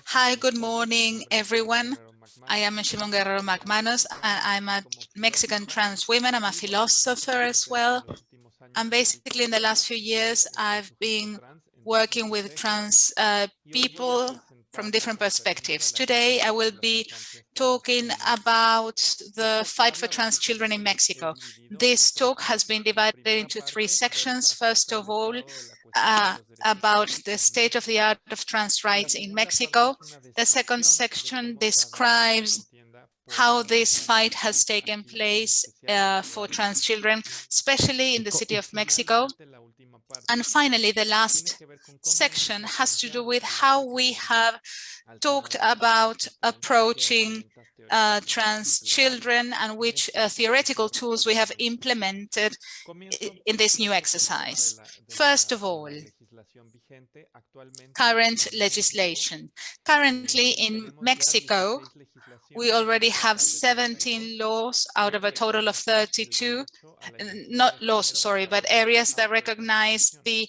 Hi, good morning, everyone. I am Siobhan Guerrero McManus, and I'm a Mexican trans woman. I'm a philosopher as well. And basically, in the last few years, I've been working with trans people from different perspectives. Today, I will be talking about the fight for trans children in Mexico. This talk has been divided into three sections. First of all, about the state of the art of trans rights in Mexico. The second section describes how this fight has taken place for trans children, especially in the city of Mexico. And finally, the last section has to do with how we have talked about approaching trans children and which theoretical tools we have implemented in this new exercise. First of all, current legislation. Currently in Mexico, we already have 17 laws out of a total of 32, not laws, sorry, but areas that recognize the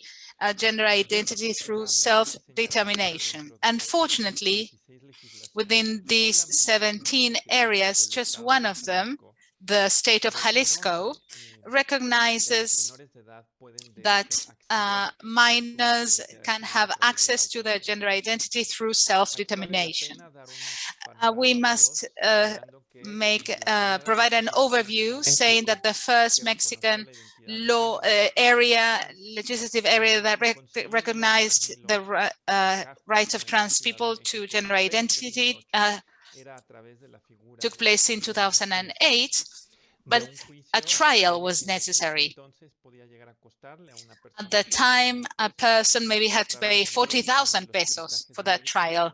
gender identity through self-determination. Unfortunately, within these 17 areas, just one of them, the state of Jalisco, recognizes that minors can have access to their gender identity through self-determination. We must provide an overview saying that the first Mexican law legislative area that recognized the rights of trans people to gender identity took place in 2008, but a trial was necessary. At the time, a person maybe had to pay 40,000 pesos for that trial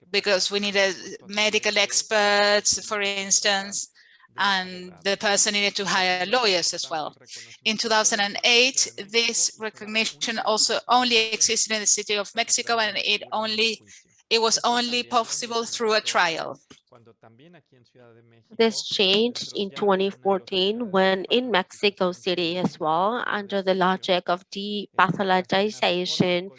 because we needed medical experts, for instance, and the person needed to hire lawyers as well. In 2008, this recognition also only existed in the city of Mexico, and it was only possible through a trial. This changed in 2014 when in Mexico City as well, under the logic of depathologization,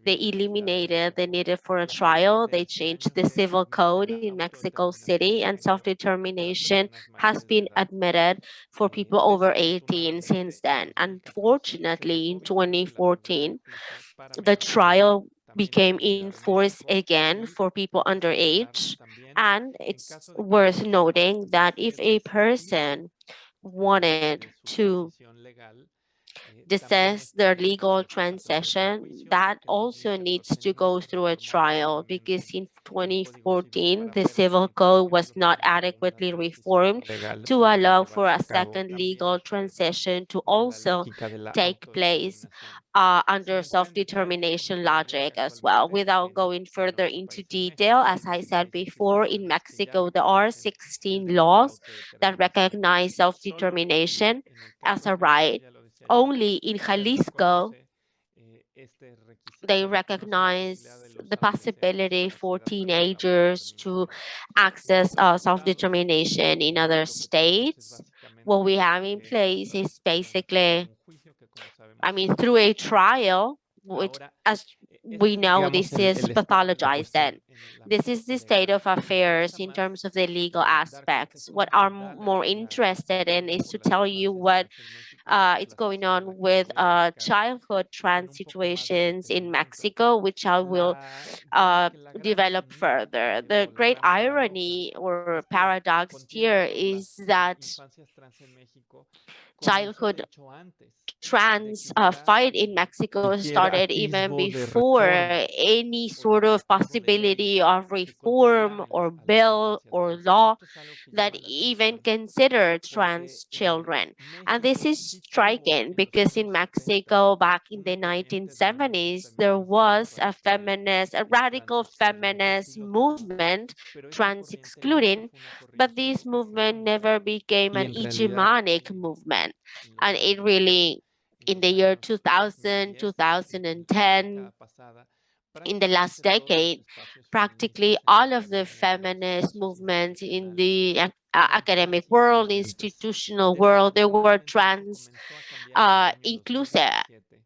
they eliminated the need for a trial. They changed the civil code in Mexico City, and self-determination has been admitted for people over 18 since then. Unfortunately, in 2014, the trial became in force again for people underage. And it's worth noting that if a person wanted to discuss their legal transition, that also needs to go through a trial, because in 2014, the civil code was not adequately reformed to allow for a second legal transition to also take place under self-determination logic as well. Without going further into detail, as I said before, in Mexico, there are 16 laws that recognize self-determination as a right. Only in Jalisco, they recognize the possibility for teenagers to access self-determination in other states. What we have in place is basically, through a trial, which, as we know, this is pathologized then. This is the state of affairs in terms of the legal aspects. What I'm more interested in is to tell you what it's going on with childhood trans situations in Mexico, which I will develop further. The great irony or paradox here is that childhood trans fight in Mexico started even before any sort of possibility of reform or bill or law that even considered trans children. And this is striking because in Mexico back in the 1970s, there was a radical feminist movement, trans excluding, but this movement never became an hegemonic movement. And it really, in the year 2000, 2010, in the last decade, practically all of the feminist movements in the academic world, institutional world, they were trans inclusive.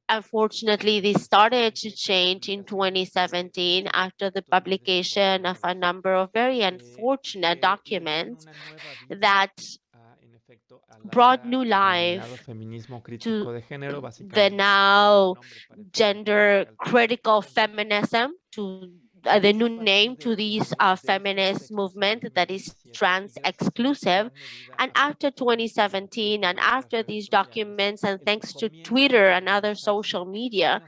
Unfortunately, this started to change in 2017 after the publication of a number of very unfortunate documents that brought new life to the now gender critical feminism, to the new name to this feminist movement that is trans exclusive. And after 2017, and after these documents, and thanks to Twitter and other social media,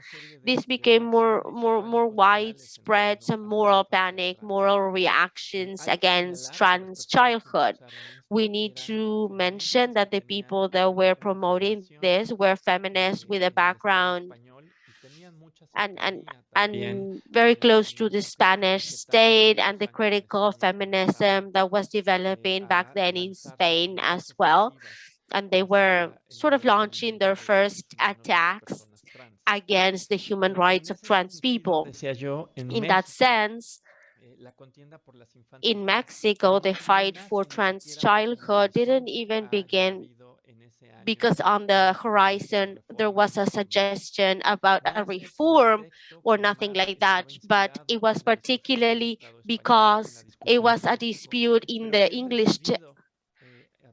this became more widespread, some moral panic, moral reactions against trans childhood. We need to mention that the people that were promoting this were feminists with a background and very close to the Spanish state and the critical feminism that was developing back then in Spain as well. And they were sort of launching their first attacks against the human rights of trans people. In that sense, in Mexico, the fight for trans childhood didn't even begin because on the horizon there was a suggestion about a reform or nothing like that, but it was particularly because it was a dispute in the English a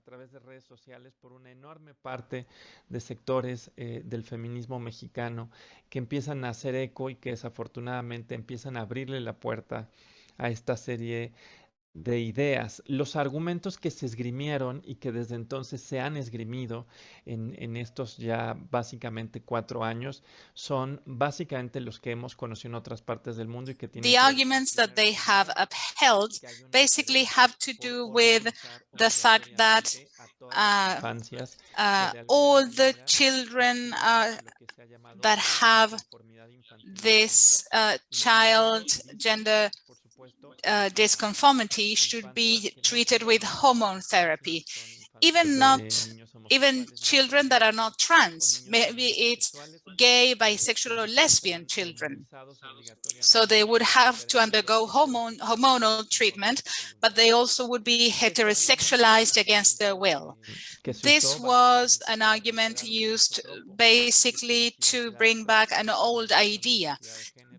través de redes sociales por una enorme parte de sectores del feminismo mexicano que empiezan a hacer eco y que desafortunadamente empiezan a abrirle la puerta a esta serie de ideas. Los argumentos que se esgrimieron y que desde entonces se han esgrimido en estos ya básicamente 4 años son básicamente los que hemos conocido en otras partes del mundo y que tienen the arguments that they have upheld basically have to do with the fact that all the children that have this child gender disconformity should be treated with hormone therapy. Even children that are not trans, maybe it's gay, bisexual, or lesbian children. So they would have to undergo hormonal treatment, but they also would be heterosexualized against their will. This was an argument used basically to bring back an old idea,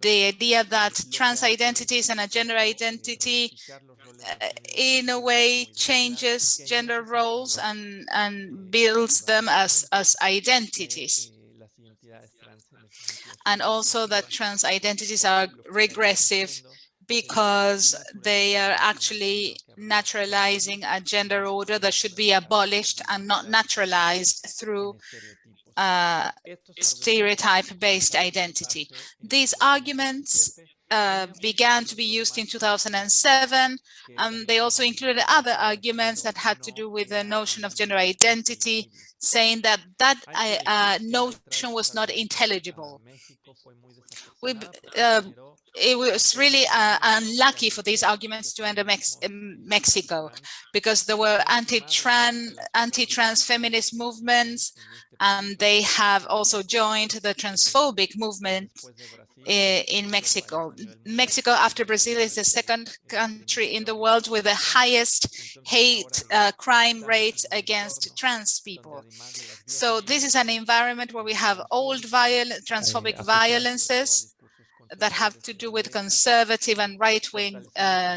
the idea that trans identities and a gender identity in a way changes gender roles and builds them as identities. And also that trans identities are regressive because they are actually naturalizing a gender order that should be abolished and not naturalized through stereotype-based identity. These arguments began to be used in 2007, and they also included other arguments that had to do with the notion of gender identity, saying that notion was not intelligible. It was really unlucky for these arguments to enter Mexico, because there were anti-trans feminist movements, and they have also joined the transphobic movement in Mexico. Mexico, after Brazil, is the second country in the world with the highest hate crime rate against trans people. So this is an environment where we have old transphobic violences that have to do with conservative and right-wing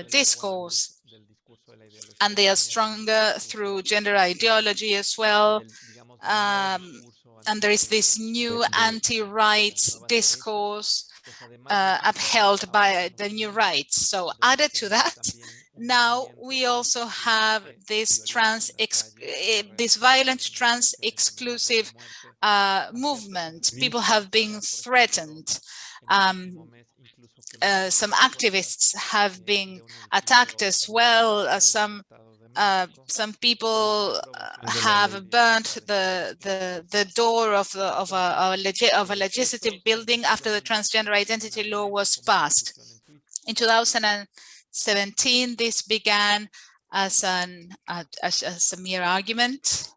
discourse. And they are stronger through gender ideology as well. And there is this new anti-rights discourse upheld by the new rights. So added to that, now we also have this violent trans exclusive movement. People have been threatened. Some activists have been attacked as well. Some people have burnt the door of a legislative building after the transgender identity law was passed. In 2017, this began as a mere argument.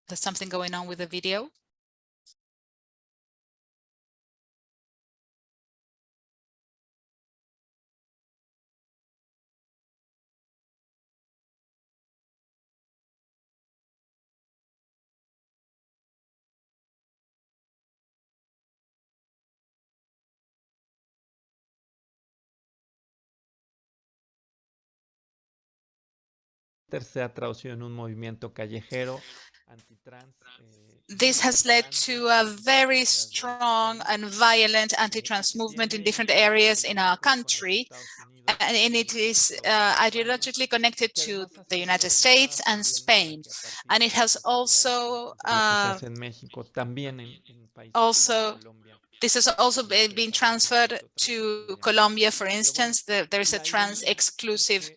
There's something going on with the video. se ha traducido en un movimiento callejero antitrans. This has led to a very strong and violent anti-trans movement in different areas in our country, and it is ideologically connected to the United States and Spain. And it has also this has also been transferred to Colombia, for instance. There is a trans exclusive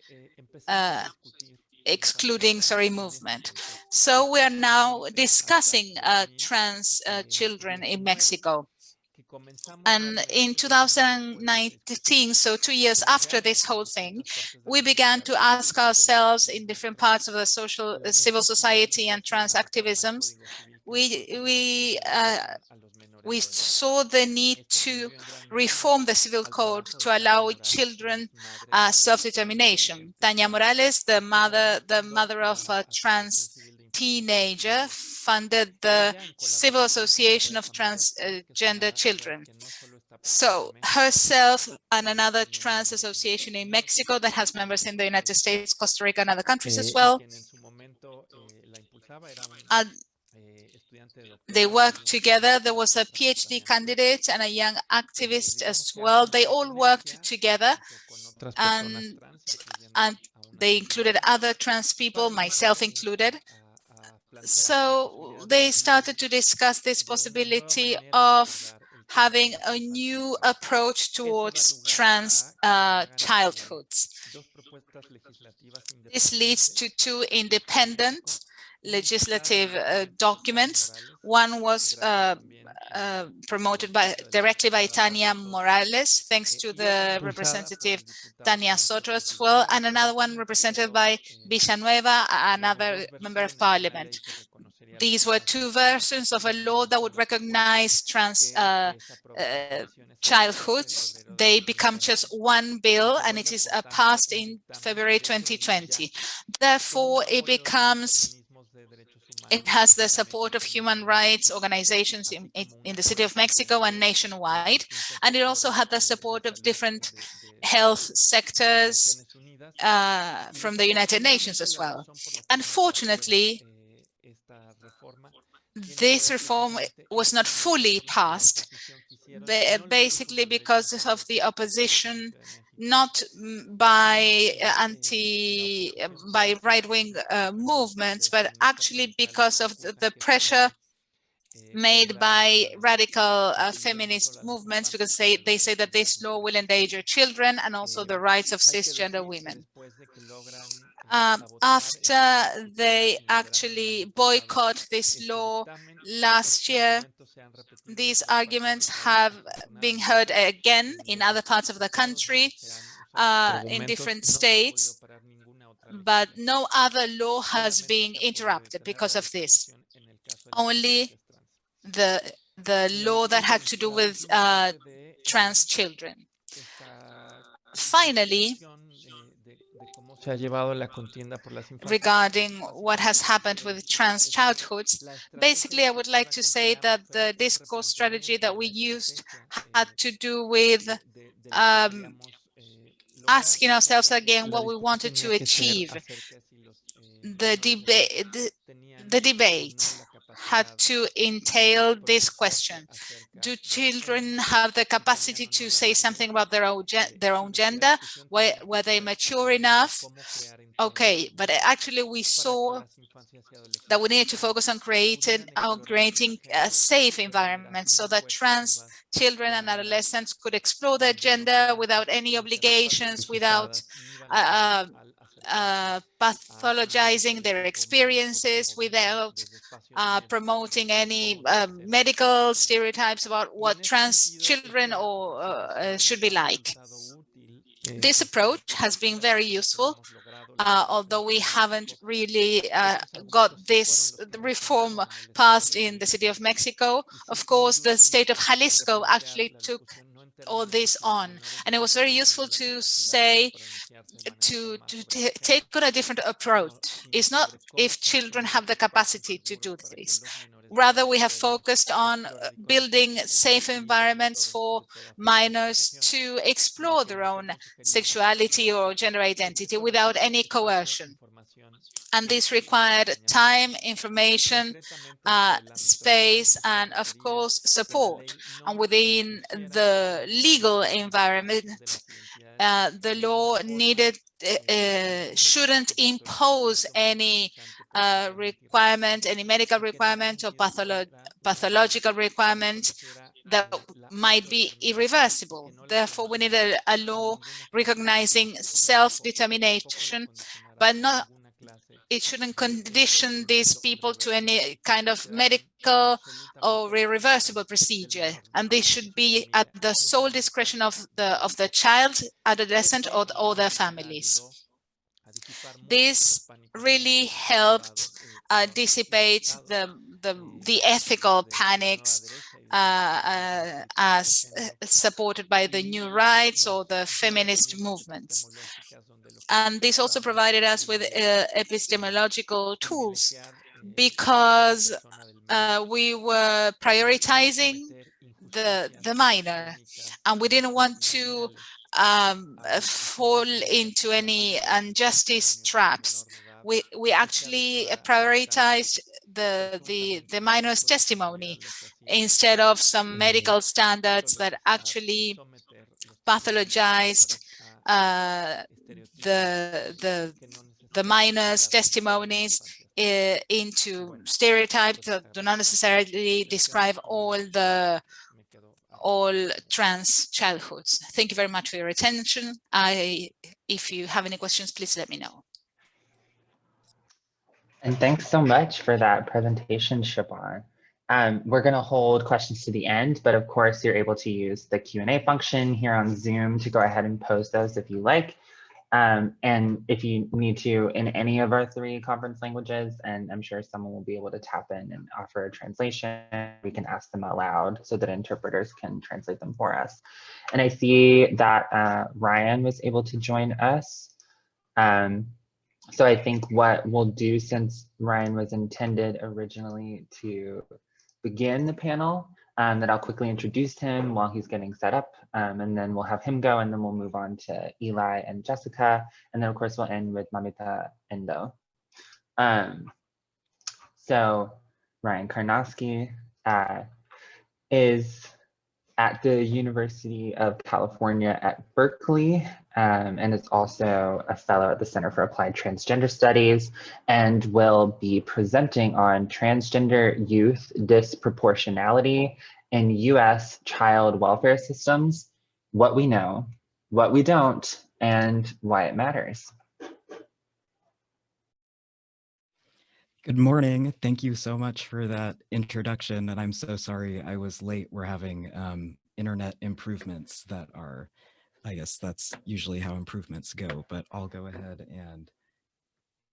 movement. So we are now discussing trans children in Mexico. And in 2019, so 2 years after this whole thing, we began to ask ourselves in different parts of the civil society and trans activisms, we saw the need to reform the civil code to allow children self-determination. Tania Morales, the mother of a trans teenager, funded the Civil Association of Transgender Children. So herself and another trans association in Mexico that has members in the United States, Costa Rica, and other countries as well. They worked together. There was a PhD candidate and a young activist as well. They all worked together, and they included other trans people, myself included. So they started to discuss this possibility of having a new approach towards trans childhoods. This leads to two independent legislative documents. One was promoted directly by Tania Morales, thanks to the representative Tania Soto as well, and another one represented by Villanueva, another member of parliament. These were two versions of a law that would recognize trans childhoods. They become just one bill, and it is passed in February 2020. Therefore, it has the support of human rights organizations in the city of Mexico and nationwide, and it also had the support of different health sectors from the United Nations as well. Unfortunately, this reform was not fully passed, basically because of the opposition, not by right-wing movements, but actually because of the pressure made by radical feminist movements, because they say that this law will endanger children and also the rights of cisgender women. After they actually boycott this law last year, these arguments have been heard again in other parts of the country, in different states, but no other law has been interrupted because of this. Only the law that had to do with trans children. Finally, regarding what has happened with trans childhoods, basically I would like to say that the discourse strategy that we used had to do with asking ourselves again what we wanted to achieve. The debate had to entail this question: do children have the capacity to say something about their own gender? Were they mature enough? Okay, but actually we saw that we needed to focus on creating a safe environment so that trans children and adolescents could explore their gender without any obligations, without pathologizing their experiences, without promoting any medical stereotypes about what trans children should be like. This approach has been very useful, although we haven't really got this reform passed in the city of Mexico. Of course, the state of Jalisco actually took all this on, and it was very useful to say, to take on a different approach. It's not if children have the capacity to do this. Rather, we have focused on building safe environments for minors to explore their own sexuality or gender identity without any coercion. And this required time, information, space, and of course, support. And within the legal environment, the law shouldn't impose any requirement, any medical requirement or pathological requirement that might be irreversible. Therefore, we need a law recognizing self-determination, but it shouldn't condition these people to any kind of medical or irreversible procedure, and this should be at the sole discretion of the child, adolescent, or their families. This really helped dissipate the ethical panics as supported by the new rights or the feminist movements. And this also provided us with epistemological tools, because we were prioritizing the minor, and we didn't want to fall into any injustice traps. We actually prioritized the minor's testimony instead of some medical standards that actually pathologized the minor's testimonies into stereotypes that do not necessarily describe all trans childhoods. Thank you very much for your attention. If you have any questions, please let me know. And thanks so much for that presentation, Siobhan. We're going to hold questions to the end, but of course you're able to use the Q&A function here on Zoom to go ahead and pose those if you like. And if you need to in any of our 3 conference languages, and I'm sure someone will be able to tap in and offer a translation, we can ask them out loud so that interpreters can translate them for us. And I see that Ryan was able to join us. So I think what we'll do, since Ryan was intended originally to begin the panel, that I'll quickly introduce him while he's getting set up, and then we'll have him go, and then we'll move on to Eli and Jessica, and then of course we'll end with Mameta Endo. So Ryan Karnoski is at the University of California at Berkeley, and is also a fellow at the Center for Applied Transgender Studies, and will be presenting on transgender youth disproportionality in US child welfare systems, what we know, what we don't, and why it matters. Good morning. Thank you so much for that introduction. And I'm so sorry I was late. We're having internet improvements that are, I guess that's usually how improvements go, but I'll go ahead and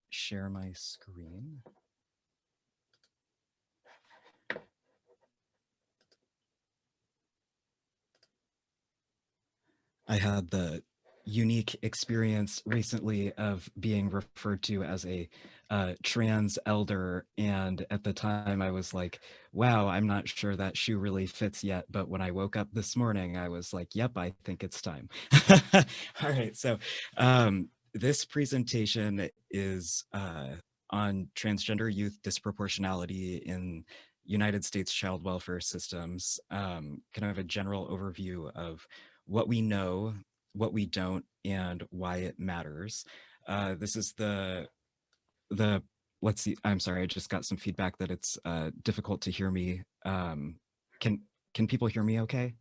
share my screen. I had the unique experience recently of being referred to as a trans elder, and at the time I was like, wow, I'm not sure that shoe really fits yet, but when I woke up this morning I was like, yep, I think it's time. All right, so this presentation is on transgender youth disproportionality in United States child welfare systems, kind of a general overview of what we know, what we don't, and why it matters. This is the let's see, I'm sorry, I just got some feedback that it's difficult to hear me. Can people hear me okay?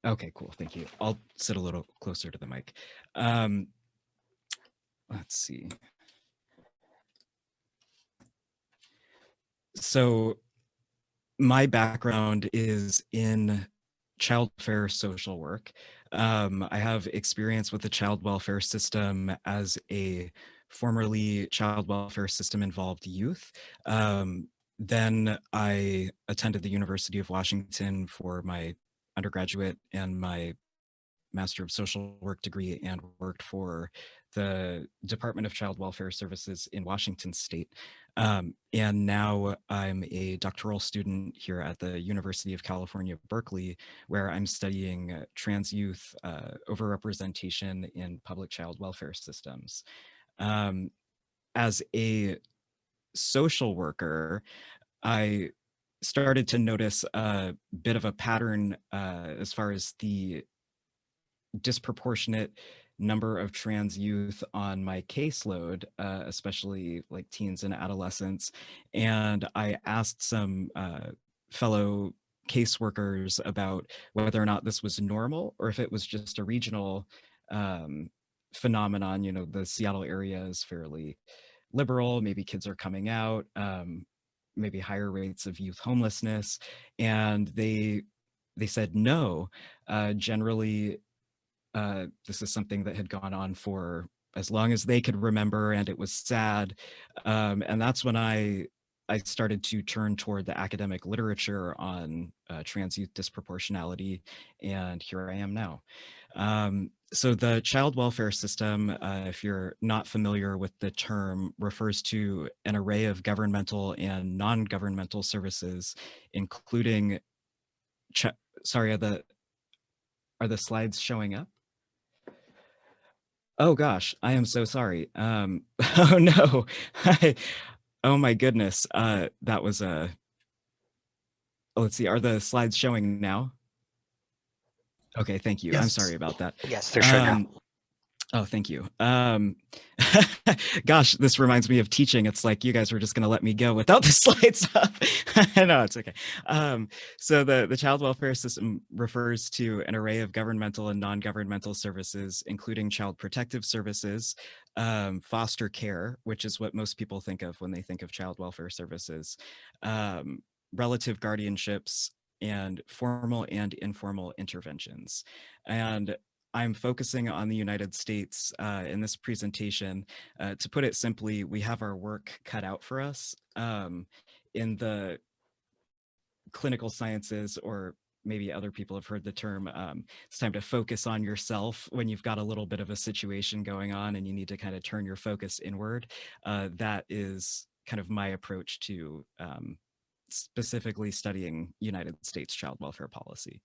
Okay, cool, thank you. I'll sit a little closer to the mic. Let's see. So my background is in child welfare social work. I have experience with the child welfare system as a formerly child welfare system involved youth. Then I attended the University of Washington for my undergraduate and my Master of Social Work degree, and worked for the Department of Child Welfare Services in Washington State. And now I'm a doctoral student here at the University of California, Berkeley, where I'm studying trans youth overrepresentation in public child welfare systems. As a social worker, I started to notice a bit of a pattern as far as the disproportionate number of trans youth on my caseload, especially like teens and adolescents. And I asked some fellow caseworkers about whether or not this was normal or if it was just a regional phenomenon. You know, the Seattle area is fairly liberal, maybe kids are coming out, maybe higher rates of youth homelessness. And they said no. Generally, this is something that had gone on for as long as they could remember, and it was sad. And that's when I started to turn toward the academic literature on trans youth disproportionality, and here I am now. So the child welfare system, if you're not familiar with the term, refers to an array of governmental and non-governmental services, including, sorry, are the slides showing up? Oh gosh, I am so sorry. Oh no, oh my goodness. That was let's see, are the slides showing now? Okay, thank you. Yes. I'm sorry about that. Yes, they're showing now. Oh, thank you. Gosh, this reminds me of teaching. It's like you guys were just going to let me go without the slides up. No, it's okay. So the child welfare system refers to an array of governmental and non-governmental services, including child protective services, foster care, which is what most people think of when they think of child welfare services, relative guardianships, and formal and informal interventions. And I'm focusing on the United States in this presentation. To put it simply, we have our work cut out for us in the clinical sciences, or maybe other people have heard the term, it's time to focus on yourself when you've got a little bit of a situation going on and you need to kind of turn your focus inward. That is kind of my approach to specifically studying United States child welfare policy.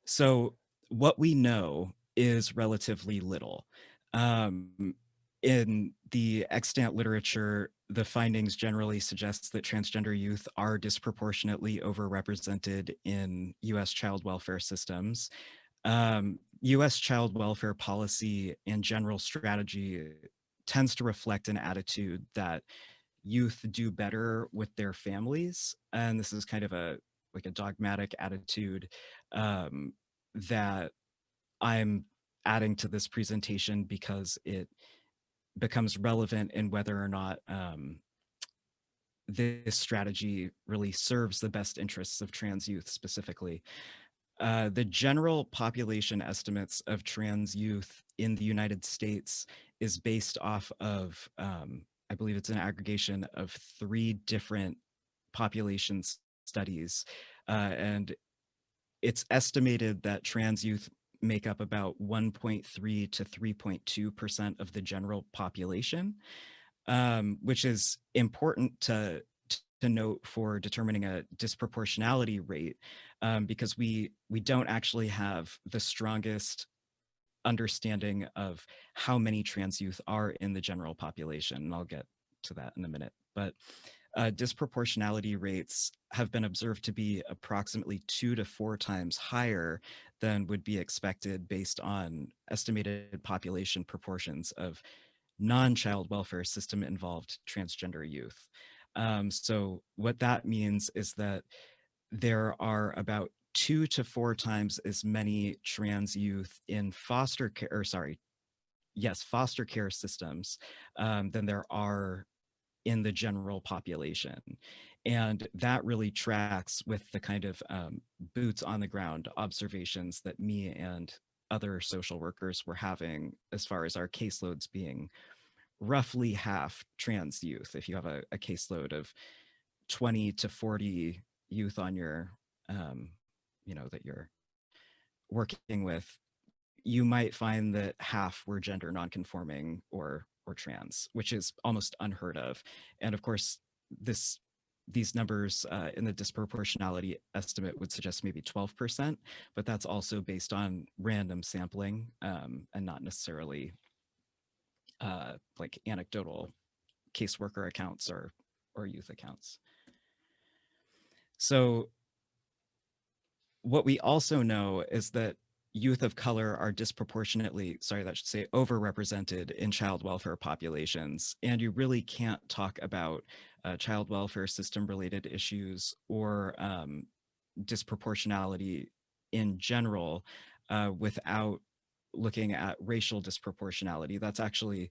So what we know is relatively little. In the extant literature, the findings generally suggest that transgender youth are disproportionately overrepresented in US child welfare systems. US child welfare policy and general strategy tends to reflect an attitude that youth do better with their families. And this is kind of a dogmatic attitude that I'm adding to this presentation because it becomes relevant in whether or not this strategy really serves the best interests of trans youth specifically. The general population estimates of trans youth in the United States is based off of, I believe it's an aggregation of 3 different population studies. And it's estimated that trans youth make up about 1.3 to 3.2% of the general population, which is important to note for determining a disproportionality rate, because we don't actually have the strongest understanding of how many trans youth are in the general population. And I'll get to that in a minute. But disproportionality rates have been observed to be approximately 2 to 4 times higher than would be expected based on estimated population proportions of non-child welfare system involved transgender youth. So what that means is that there are about 2 to 4 times as many trans youth in foster care systems than there are in the general population. And that really tracks with the kind of boots on the ground observations that me and other social workers were having as far as our caseloads being roughly half trans youth. If you have a caseload of 20 to 40 youth on your, that you're working with, you might find that half were gender nonconforming or or trans, which is almost unheard of. And of course, these numbers in the disproportionality estimate would suggest maybe 12%, but that's also based on random sampling and not necessarily like anecdotal caseworker accounts or youth accounts. So what we also know is that youth of color are disproportionately, sorry, that should say overrepresented in child welfare populations. And you really can't talk about child welfare system related issues or disproportionality in general without looking at racial disproportionality. That's actually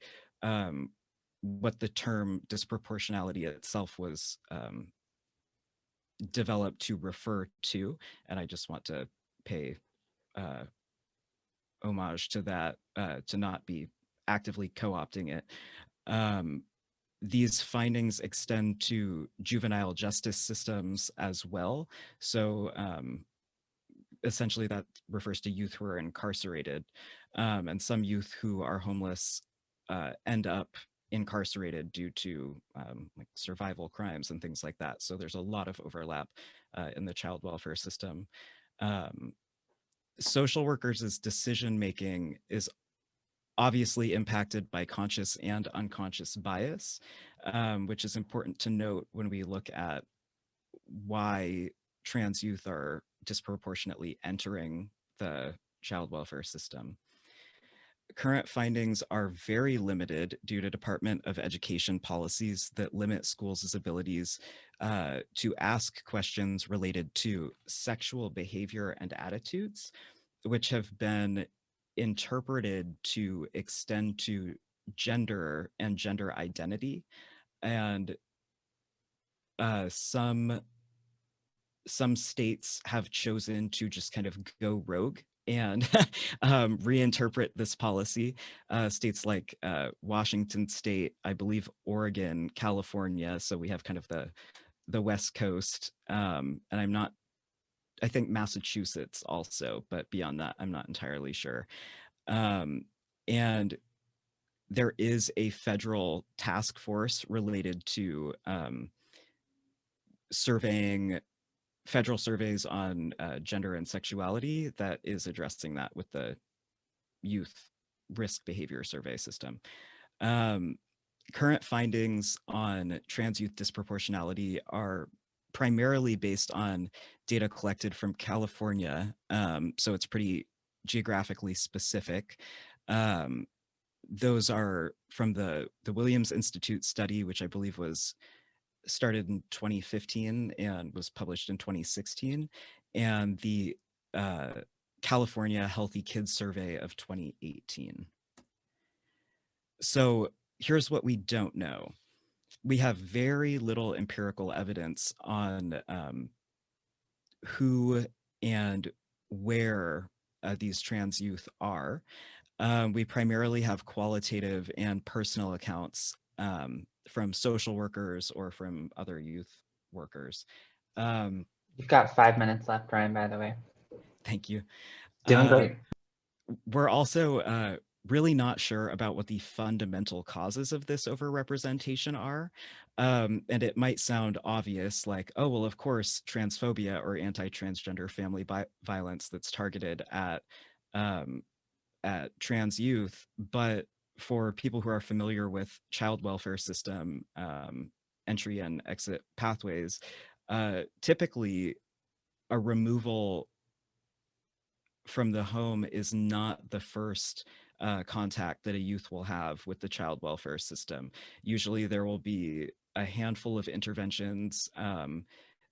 what the term disproportionality itself was developed to refer to. And I just want to pay homage to that, to not be actively co-opting it. These findings extend to juvenile justice systems as well. So essentially that refers to youth who are incarcerated, and some youth who are homeless end up incarcerated due to like survival crimes and things like that. So there's a lot of overlap in the child welfare system. Social workers' decision-making is obviously impacted by conscious and unconscious bias, which is important to note when we look at why trans youth are disproportionately entering the child welfare system. Current findings are very limited due to Department of Education policies that limit schools' abilities to ask questions related to sexual behavior and attitudes, which have been interpreted to extend to gender and gender identity. And some states have chosen to just kind of go rogue and reinterpret this policy. States like Washington State, I believe Oregon, California. So we have kind of the West Coast, and I think Massachusetts also, but beyond that, I'm not entirely sure. And there is a federal task force related to surveying federal surveys on gender and sexuality that is addressing that with the youth risk behavior survey system. Current findings on trans youth disproportionality are primarily based on data collected from California. So it's pretty geographically specific. Those are from the Williams Institute study, which I believe was started in 2015 and was published in 2016, and the California Healthy Kids Survey of 2018. So here's what we don't know. We have very little empirical evidence on who and where these trans youth are. We primarily have qualitative and personal accounts from social workers or from other youth workers. You've got 5 minutes left, Ryan, by the way. Thank you. Doing great. We're also really not sure about what the fundamental causes of this overrepresentation are. And it might sound obvious, like, oh, well, of course, transphobia or anti-transgender family violence that's targeted at trans youth. But for people who are familiar with child welfare system entry and exit pathways, typically a removal from the home is not the first contact that a youth will have with the child welfare system. Usually there will be a handful of interventions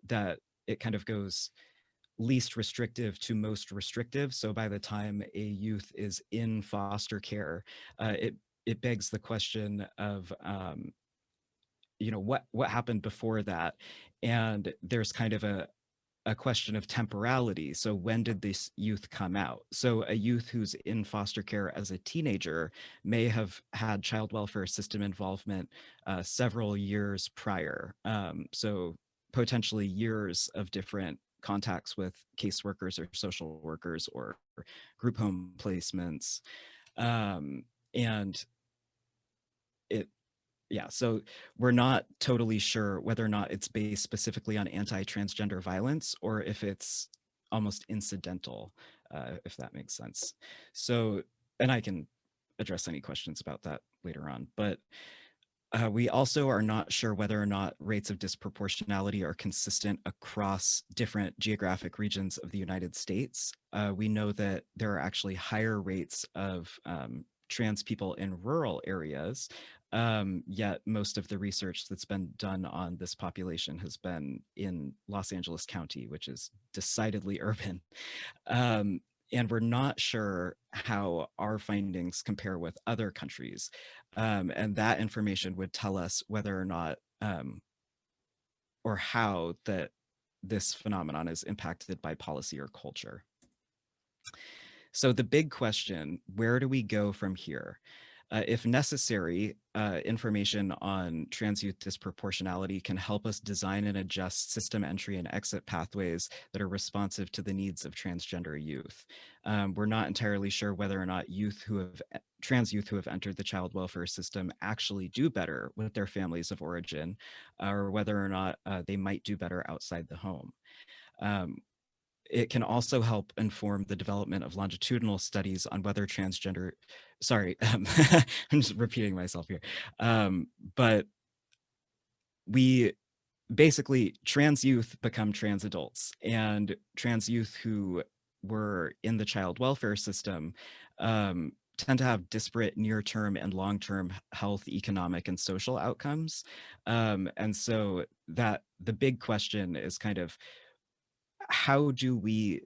that it kind of goes least restrictive to most restrictive. So by the time a youth is in foster care, it begs the question of, you know, what happened before that? And there's kind of a question of temporality. So when did this youth come out? So a youth who's in foster care as a teenager may have had child welfare system involvement several years prior. So potentially years of different contacts with caseworkers or social workers or group home placements. And yeah, so we're not totally sure whether or not it's based specifically on anti-transgender violence or if it's almost incidental, if that makes sense. So, and I can address any questions about that later on, but we also are not sure whether or not rates of disproportionality are consistent across different geographic regions of the United States. We know that there are actually higher rates of trans people in rural areas, yet most of the research that's been done on this population has been in Los Angeles County, which is decidedly urban. And we're not sure how our findings compare with other countries. And that information would tell us whether or not, or how that this phenomenon is impacted by policy or culture. So the big question, where do we go from here? If necessary, information on trans youth disproportionality can help us design and adjust system entry and exit pathways that are responsive to the needs of transgender youth. We're not entirely sure whether or not trans youth who have entered the child welfare system actually do better with their families of origin, or whether or not they might do better outside the home. It can also help inform the development of longitudinal studies on whether transgender, sorry, I'm just repeating myself here. But we basically, trans youth become trans adults, and trans youth who were in the child welfare system tend to have disparate near-term and long-term health, economic, and social outcomes. And so that the big question is kind of, how do we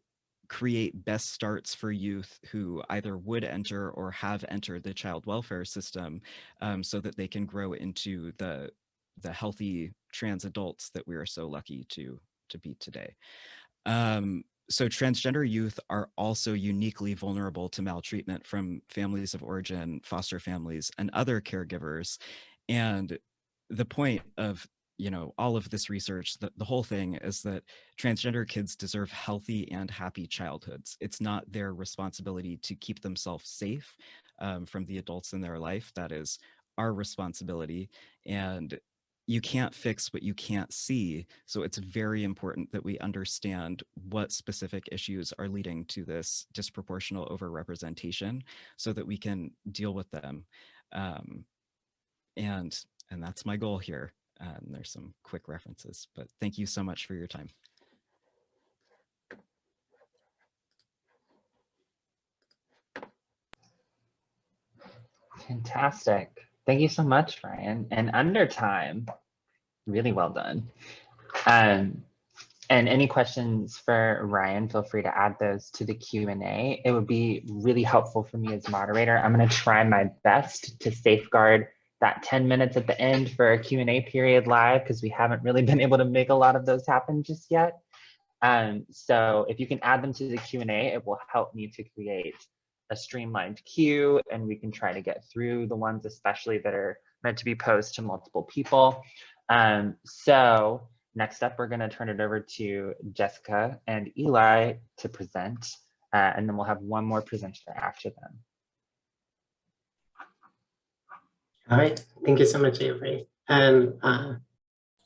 create best starts for youth who either would enter or have entered the child welfare system, so that they can grow into the healthy trans adults that we are so lucky to be today. So transgender youth are also uniquely vulnerable to maltreatment from families of origin, foster families, and other caregivers. And the point of all of this research, the whole thing is that transgender kids deserve healthy and happy childhoods. It's not their responsibility to keep themselves safe from the adults in their life. That is our responsibility. And you can't fix what you can't see. So it's very important that we understand what specific issues are leading to this disproportional overrepresentation so that we can deal with them. And that's my goal here. And there's some quick references, but thank you so much for your time. Fantastic. Thank you so much, Ryan. And under time, really well done. And any questions for Ryan, feel free to add those to the Q&A. It would be really helpful for me as moderator. I'm going to try my best to safeguard that 10 minutes at the end for a Q&A period live, because we haven't really been able to make a lot of those happen just yet. So if you can add them to the Q&A, it will help me to create a streamlined queue, and we can try to get through the ones especially that are meant to be posed to multiple people. So next up, we're going to turn it over to Jessica and Eli to present, and then we'll have one more presenter after them. All right, thank you so much, Avery. And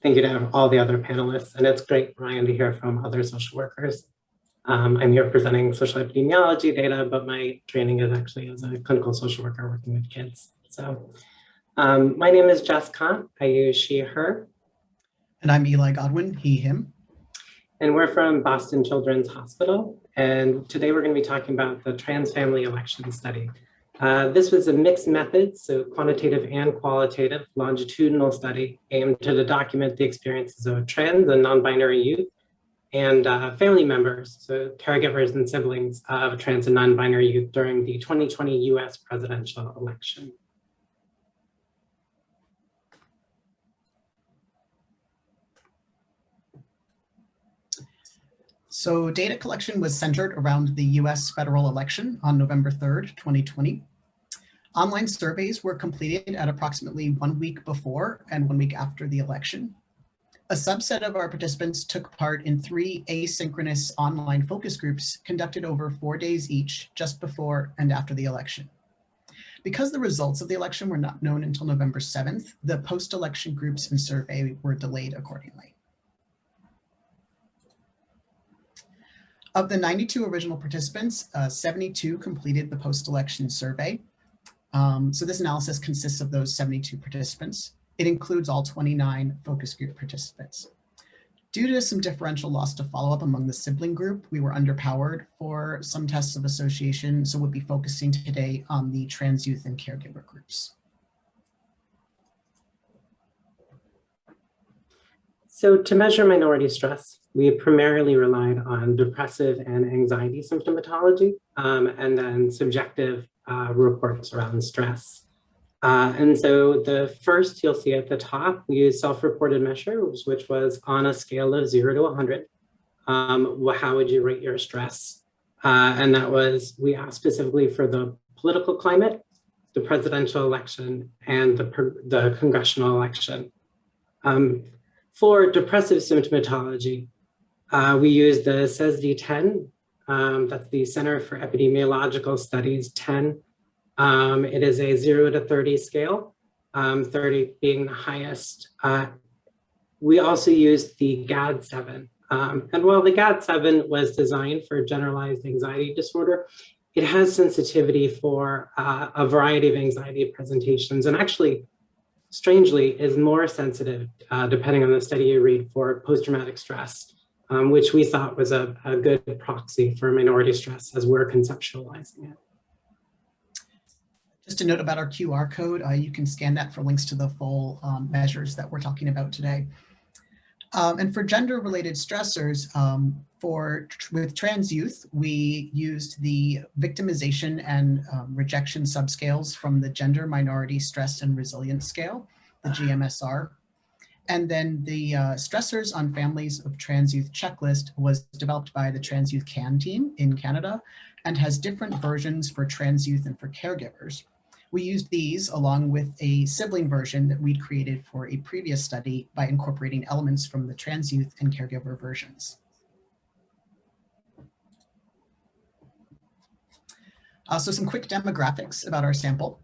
thank you to all the other panelists. And it's great, Ryan, to hear from other social workers. I'm here presenting social epidemiology data, but my training is actually as a clinical social worker working with kids. So my name is Jess Kant. I use she, her. And I'm Eli Godwin, he, him. And we're from Boston Children's Hospital. And today we're going to be talking about the trans family election study. This was a mixed method, so quantitative and qualitative longitudinal study aimed to document the experiences of trans and non-binary youth and family members, so caregivers and siblings of trans and non-binary youth during the 2020 US presidential election. So data collection was centered around the US federal election on November 3rd, 2020. Online surveys were completed at approximately 1 week before and 1 week after the election. A subset of our participants took part in 3 asynchronous online focus groups conducted over 4 days each, just before and after the election. Because the results of the election were not known until November 7th, the post-election groups and survey were delayed accordingly. Of the 92 original participants, 72 completed the post-election survey. So this analysis consists of those 72 participants. It includes all 29 focus group participants. Due to some differential loss to follow-up among the sibling group, we were underpowered for some tests of association, so we'll be focusing today on the trans youth and caregiver groups. So to measure minority stress, we primarily relied on depressive and anxiety symptomatology, and then subjective reports around stress. And so the first you'll see at the top, we use self-reported measures, which was on a scale of 0 to 100. How would you rate your stress? And that was, we asked specifically for the political climate, the presidential election, and the congressional election. For depressive symptomatology, we used the CESD-10, that's the Center for Epidemiological Studies 10. It is a 0 to 30 scale, 30 being the highest. We also used the GAD-7. And while the GAD-7 was designed for generalized anxiety disorder, it has sensitivity for a variety of anxiety presentations, and actually, strangely, is more sensitive, depending on the study you read, for post-traumatic stress, which we thought was a good proxy for minority stress as we're conceptualizing it. Just a note about our QR code, you can scan that for links to the full measures that we're talking about today. And for gender-related stressors, with trans youth, we used the victimization and rejection subscales from the Gender Minority Stress and Resilience Scale, the GMSR. And then the stressors on families of trans youth checklist was developed by the Trans Youth CAN team in Canada and has different versions for trans youth and for caregivers. We used these along with a sibling version that we'd created for a previous study by incorporating elements from the trans youth and caregiver versions. So some quick demographics about our sample.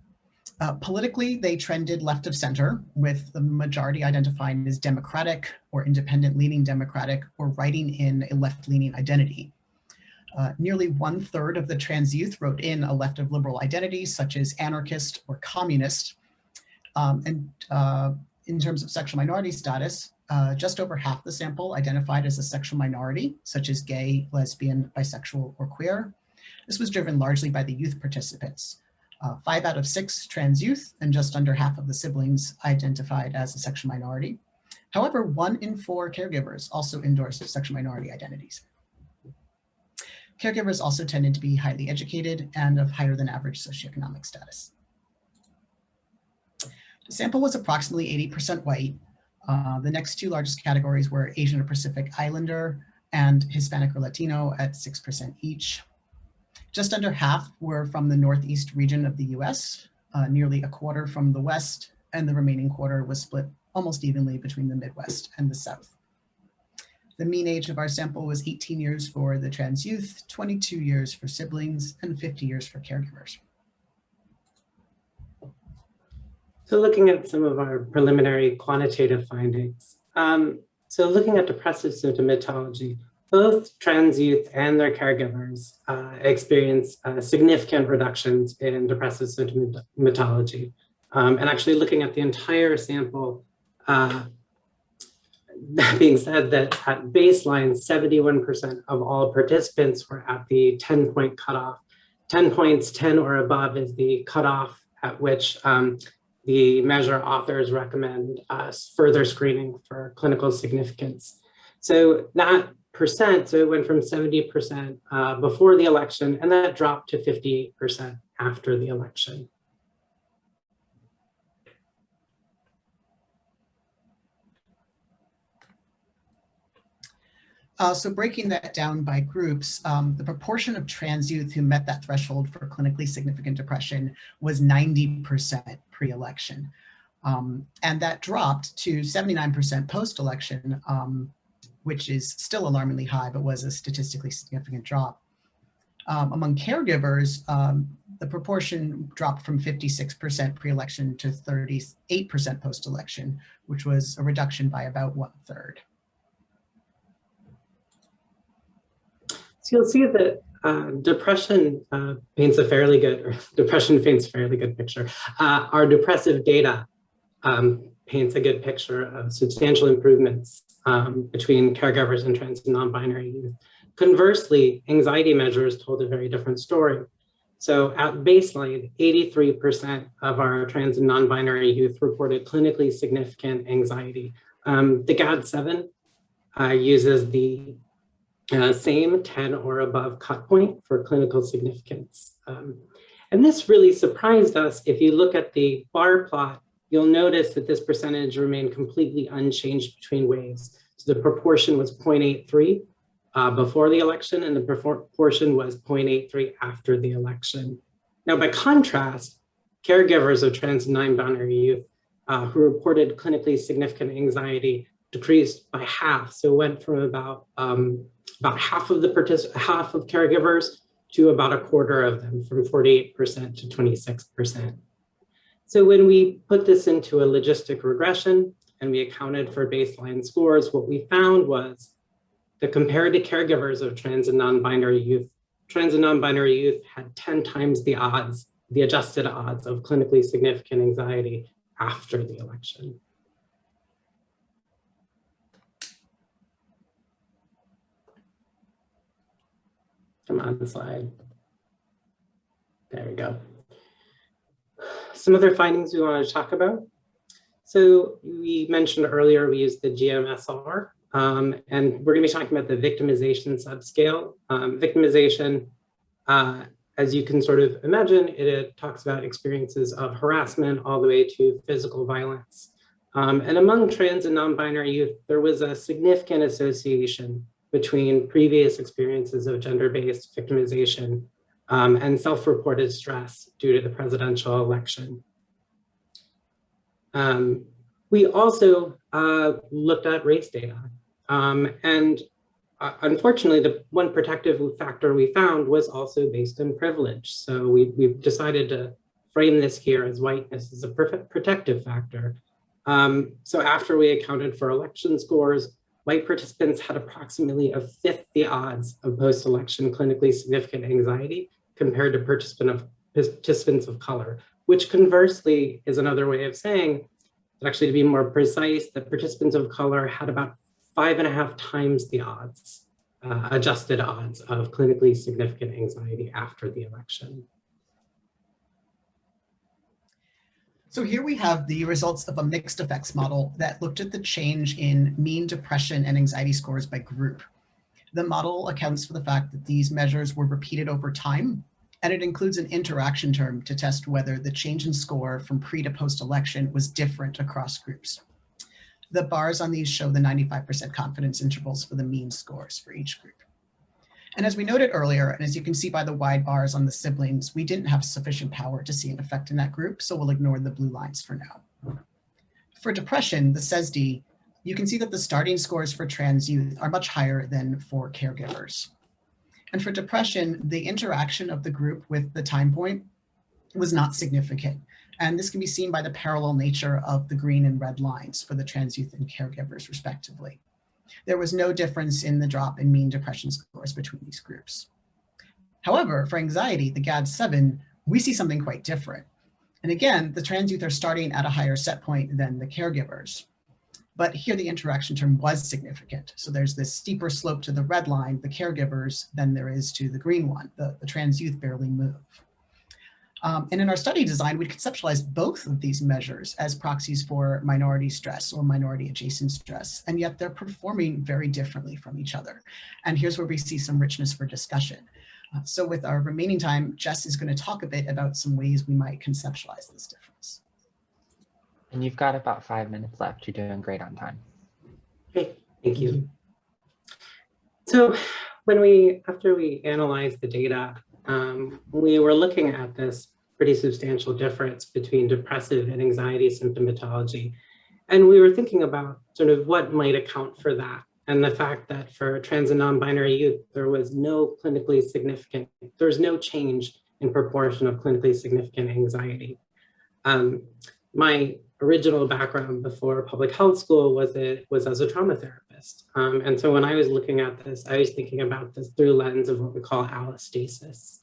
Politically, they trended left of center, with the majority identifying as Democratic or independent-leaning Democratic or writing in a left-leaning identity. Nearly 1/3 of the trans youth wrote in a left of liberal identity, such as anarchist or communist. In terms of sexual minority status, just over half the sample identified as a sexual minority, such as gay, lesbian, bisexual, or queer. This was driven largely by the youth participants. 5 out of 6 trans youth and just under half of the siblings identified as a sexual minority. However, 1 in 4 caregivers also endorsed sexual minority identities. Caregivers also tended to be highly educated and of higher than average socioeconomic status. The sample was approximately 80% white. The next 2 largest categories were Asian or Pacific Islander and Hispanic or Latino at 6% each. Just under half were from the Northeast region of the US, nearly a quarter from the West, and the remaining quarter was split almost evenly between the Midwest and the South. The mean age of our sample was 18 years for the trans youth, 22 years for siblings, and 50 years for caregivers. So looking at some of our preliminary quantitative findings. So looking at depressive symptomatology, both trans youth and their caregivers experience significant reductions in depressive symptomatology. And actually looking at the entire sample, that being said, that at baseline, 71% of all participants were at the 10-point cutoff. 10 points, 10 or above is the cutoff at which the measure authors recommend further screening for clinical significance. So that percent, so it went from 70% before the election, and that dropped to 58% after the election. So breaking that down by groups, the proportion of trans youth who met that threshold for clinically significant depression was 90% pre-election. And that dropped to 79% post-election, which is still alarmingly high, but was a statistically significant drop. Among caregivers, the proportion dropped from 56% pre-election to 38% post-election, which was a reduction by about 1/3. So you'll see that depression paints a fairly good picture. Our depressive data paints a good picture of substantial improvements between caregivers and trans and non-binary youth. Conversely, anxiety measures told a very different story. So at baseline, 83% of our trans and non-binary youth reported clinically significant anxiety. The GAD-7 uses the same 10 or above cut point for clinical significance. And this really surprised us. If you look at the bar plot, you'll notice that this percentage remained completely unchanged between waves. So the proportion was 0.83 before the election, and the proportion was 0.83 after the election. Now, by contrast, caregivers of trans and non-binary youth who reported clinically significant anxiety decreased by half. So it went from about half of caregivers to about a quarter of them, from 48% to 26%. So when we put this into a logistic regression and we accounted for baseline scores, what we found was that compared to caregivers of trans and non-binary youth had 10 times the odds, the adjusted odds of clinically significant anxiety after the election. Come on the slide. There we go. Some other findings we want to talk about. So we mentioned earlier, we used the GMSR, and we're going to be talking about the victimization subscale. Victimization, as you can sort of imagine, it talks about experiences of harassment all the way to physical violence. And among trans and non-binary youth, there was a significant association between previous experiences of gender-based victimization and self-reported stress due to the presidential election. We also looked at race data. Unfortunately, the one protective factor we found was also based on privilege. So we decided to frame this here as whiteness as a protective factor. So after we accounted for election scores, white participants had approximately a fifth the odds of post-election clinically significant anxiety compared to participants of color, which conversely is another way of saying, actually to be more precise, that participants of color had about 5.5 times the odds, adjusted odds of clinically significant anxiety after the election. So here we have the results of a mixed effects model that looked at the change in mean depression and anxiety scores by group. The model accounts for the fact that these measures were repeated over time, and it includes an interaction term to test whether the change in score from pre to post-election was different across groups. The bars on these show the 95% confidence intervals for the mean scores for each group. And as we noted earlier, and as you can see by the wide bars on the siblings, we didn't have sufficient power to see an effect in that group, so we'll ignore the blue lines for now. For depression, the CESD, you can see that the starting scores for trans youth are much higher than for caregivers. And for depression, the interaction of the group with the time point was not significant. And this can be seen by the parallel nature of the green and red lines for the trans youth and caregivers, respectively. There was no difference in the drop in mean depression scores between these groups. However, for anxiety, the GAD-7, we see something quite different. And again, the trans youth are starting at a higher set point than the caregivers. But here the interaction term was significant. So there's this steeper slope to the red line, the caregivers, than there is to the green one. The trans youth barely move. And in our study design, we conceptualized both of these measures as proxies for minority stress or minority adjacent stress, and yet they're performing very differently from each other. And here's where we see some richness for discussion. So with our remaining time, Jess is going to talk a bit about some ways we might conceptualize this difference. And you've got about 5 minutes left. You're doing great on time. Okay, thank you. So after we analyzed the data, we were looking at this pretty substantial difference between depressive and anxiety symptomatology. And we were thinking about sort of what might account for that. and the fact that for trans and non-binary youth, there was no change in proportion of clinically significant anxiety. My original background before public health school was as a trauma therapist. And so when I was looking at this, I was thinking about this through lens of what we call allostasis.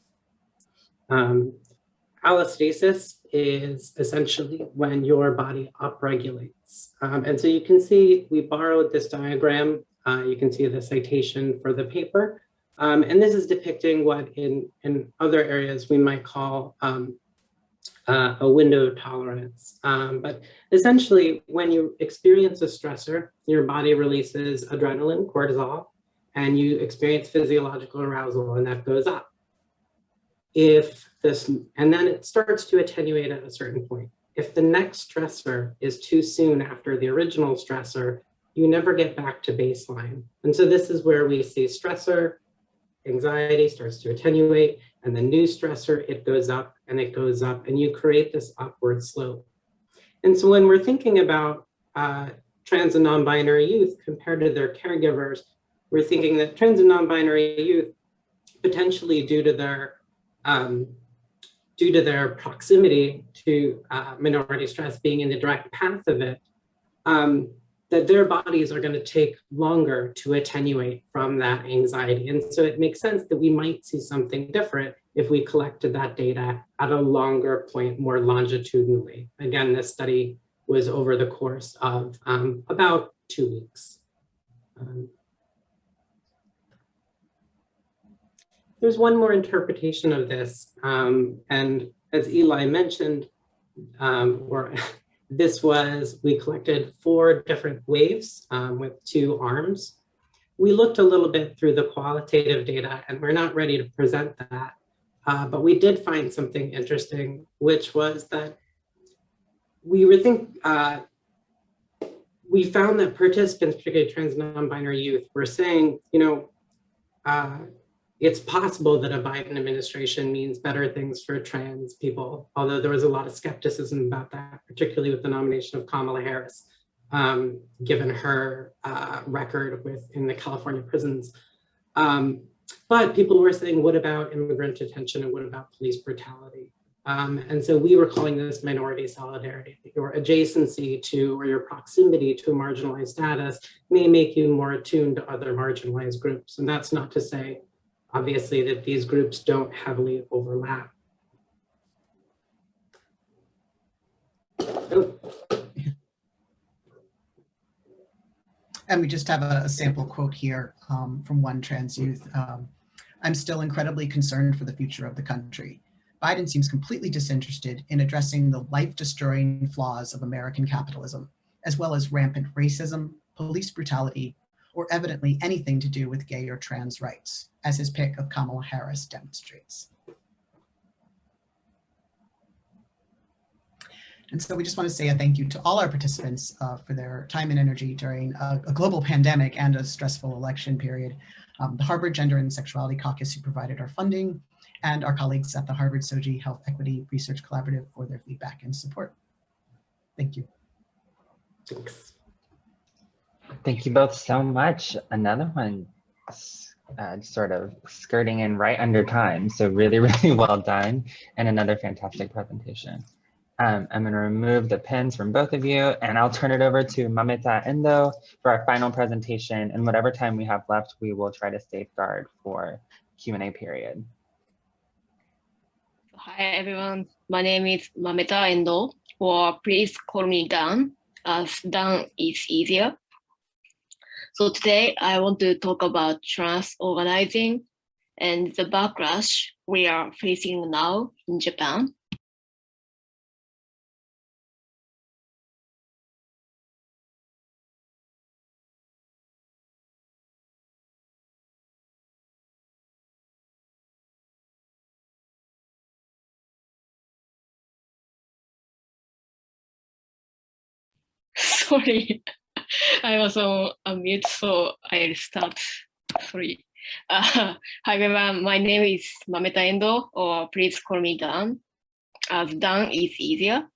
Allostasis is essentially when your body upregulates. And so you can see, we borrowed this diagram. You can see the citation for the paper. And this is depicting what in other areas we might call a window of tolerance. But essentially, when you experience a stressor, your body releases adrenaline, cortisol, and you experience physiological arousal, and that goes up. And then it starts to attenuate at a certain point. If the next stressor is too soon after the original stressor, you never get back to baseline. And so this is where we see stressor, anxiety starts to attenuate, and the new stressor, it goes up and it goes up, and you create this upward slope. And so when we're thinking about trans and non-binary youth compared to their caregivers, we're thinking that trans and non-binary youth, potentially due to their proximity to minority stress being in the direct path of it, that their bodies are going to take longer to attenuate from that anxiety. And so it makes sense that we might see something different if we collected that data at a longer point, more longitudinally. Again, this study was over the course of about 2 weeks. There's one more interpretation of this. And as Eli mentioned, we collected 4 different waves with 2 arms. We looked a little bit through the qualitative data, and we're not ready to present that. But we did find something interesting, which was that we found that participants, particularly trans and non-binary youth, were saying, it's possible that a Biden administration means better things for trans people, although there was a lot of skepticism about that, particularly with the nomination of Kamala Harris, given her record in the California prisons. But people were saying, what about immigrant detention and what about police brutality? And so we were calling this minority solidarity. Your adjacency to or your proximity to a marginalized status may make you more attuned to other marginalized groups. And that's not to say, obviously, that these groups don't heavily overlap. Oh. And we just have a sample quote here from one trans youth. I'm still incredibly concerned for the future of the country. Biden seems completely disinterested in addressing the life-destroying flaws of American capitalism, as well as rampant racism, police brutality, or evidently anything to do with gay or trans rights, as his pick of Kamala Harris demonstrates. And so we just want to say a thank you to all our participants for their time and energy during a global pandemic and a stressful election period. The Harvard Gender and Sexuality Caucus, who provided our funding, and our colleagues at the Harvard SOGI Health Equity Research Collaborative for their feedback and support. Thank you. Thanks. Thank you both so much. Another one sort of skirting in right under time. So really, really well done. And another fantastic presentation. I'm going to remove the pins from both of you, and I'll turn it over to Mameta Endo for our final presentation. And whatever time we have left, we will try to safeguard for Q&A period. Hi, everyone. My name is Mameta Endo, or please call me Dan, as Dan is easier. So today I want to talk about trans organizing and the backlash we are facing now in Japan. Sorry, I was on mute, so I'll start. Sorry. Hi everyone, my name is Mameta Endo, or please call me Dan, as Dan is easier.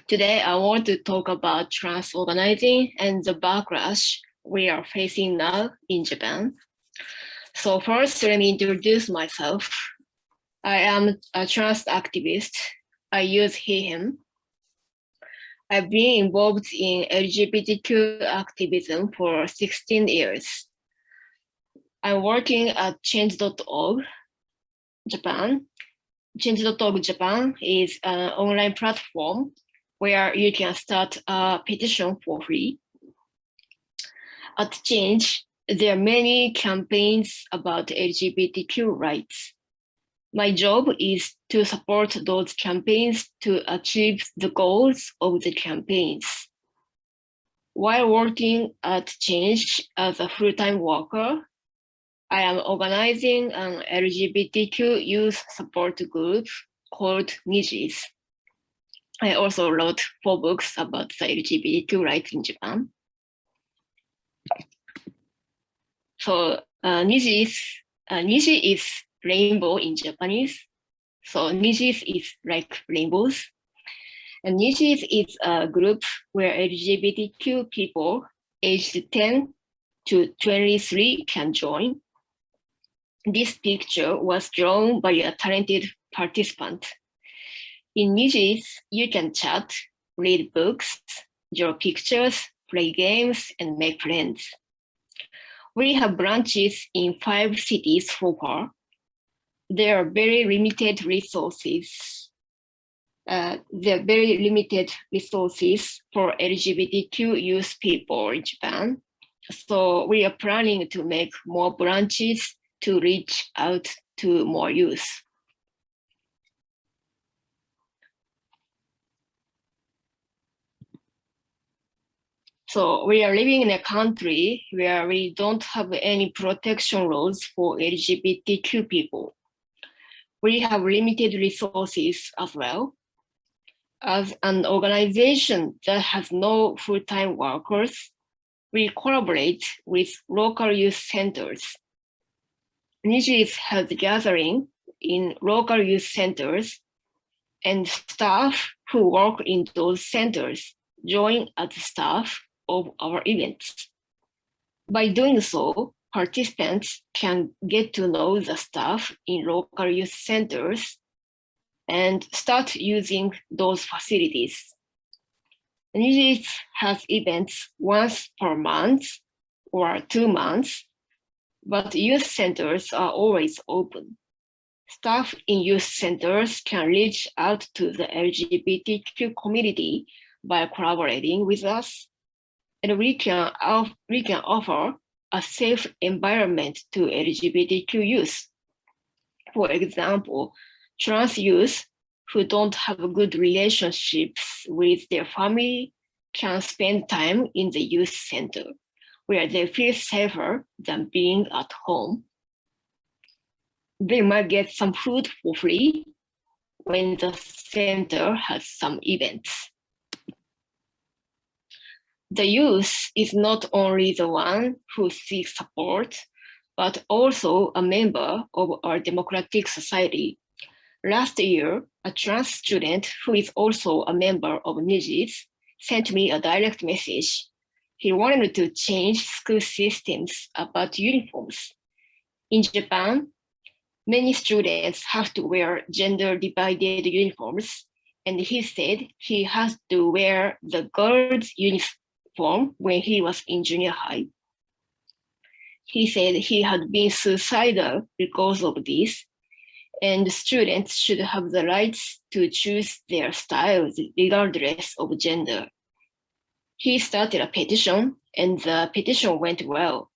Today I want to talk about trans organizing and the backlash we are facing now in Japan. So first, let me introduce myself. I am a trans activist. I use he, him. I've been involved in LGBTQ activism for 16 years. I'm working at Change.org Japan. Change.org Japan is an online platform where you can start a petition for free. At Change, there are many campaigns about LGBTQ rights. My job is to support those campaigns to achieve the goals of the campaigns. While working at Change as a full-time worker, I am organizing an LGBTQ youth support group called niji-zu. I also wrote 4 books about the LGBTQ rights in Japan. So niji is rainbow in Japanese. So niji is like rainbows. And niji is a group where LGBTQ people aged 10 to 23 can join. This picture was drawn by a talented participant. In niji, you can chat, read books, draw pictures, play games, and make friends. We have branches in 5 cities so far. There are very limited resources. For LGBTQ youth people in Japan. So we are planning to make more branches to reach out to more youth. So we are living in a country where we don't have any protection laws for LGBTQ people. We have limited resources as well. As an organization that has no full-time workers, we collaborate with local youth centers. niji has gathering in local youth centers, and staff who work in those centers join as staff of our events. By doing so, participants can get to know the staff in local youth centers and start using those facilities. niji has events once per month or 2 months, but youth centers are always open. Staff in youth centers can reach out to the LGBTQ community by collaborating with us, and we can offer a safe environment to LGBTQ youth. For example, trans youth who don't have good relationships with their family can spend time in the youth center, where they feel safer than being at home. They might get some food for free when the center has some events. The youth is not only the one who seeks support, but also a member of our democratic society. Last year, a trans student who is also a member of niji sent me a direct message. He wanted to change school systems about uniforms. In Japan, many students have to wear gender-divided uniforms, and he said he has to wear the girls' uniform when he was in junior high. He said he had been suicidal because of this, and students should have the rights to choose their styles regardless of gender. He started a petition, and the petition went well.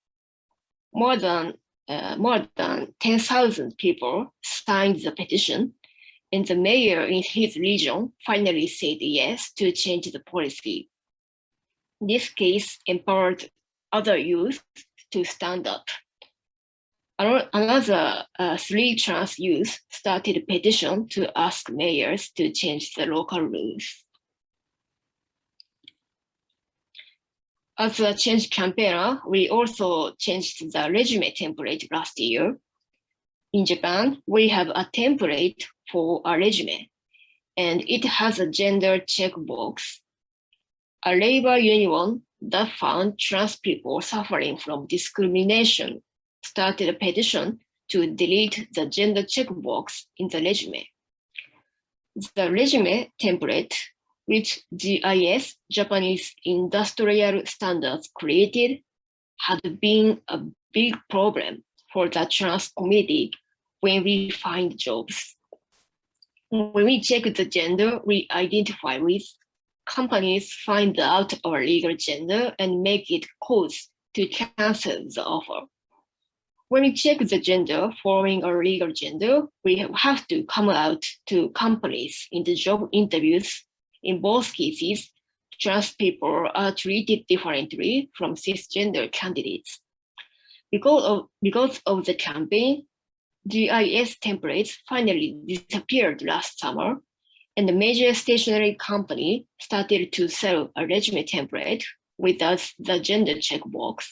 More than 10,000 people signed the petition, and the mayor in his region finally said yes to change the policy. This case empowered other youth to stand up. Another 3 trans youth started a petition to ask mayors to change the local rules. As a change campaigner, we also changed the resume template last year. In Japan, we have a template for a resume, and it has a gender checkbox. A labor union that found trans people suffering from discrimination started a petition to delete the gender checkbox in the resume. The resume template, which GIS, Japanese Industrial Standards, created, had been a big problem for the trans community when we find jobs. When we check the gender we identify with, companies find out our legal gender and make it cause to cancel the offer. When we check the gender following our legal gender, we have to come out to companies in the job interviews. In both cases, trans people are treated differently from cisgender candidates. Because of the campaign, GIS templates finally disappeared last summer, and the major stationery company started to sell a resume template without the gender checkbox.